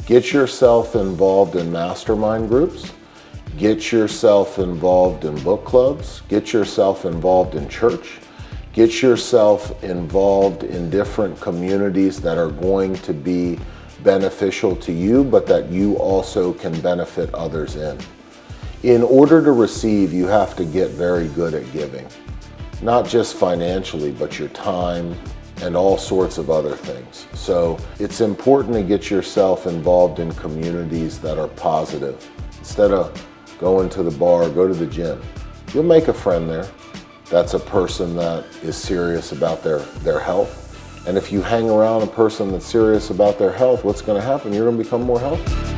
Get yourself involved in mastermind groups. Get yourself involved in book clubs. Get yourself involved in church. Get yourself involved in different communities that are going to be beneficial to you, but that you also can benefit others in. In order to receive, you have to get very good at giving. Not just financially, but your time and all sorts of other things. So it's important to get yourself involved in communities that are positive. Instead of going to the bar, go to the gym. You'll make a friend there. That's a person that is serious about their health. And if you hang around a person that's serious about their health, what's going to happen? You're going to become more healthy.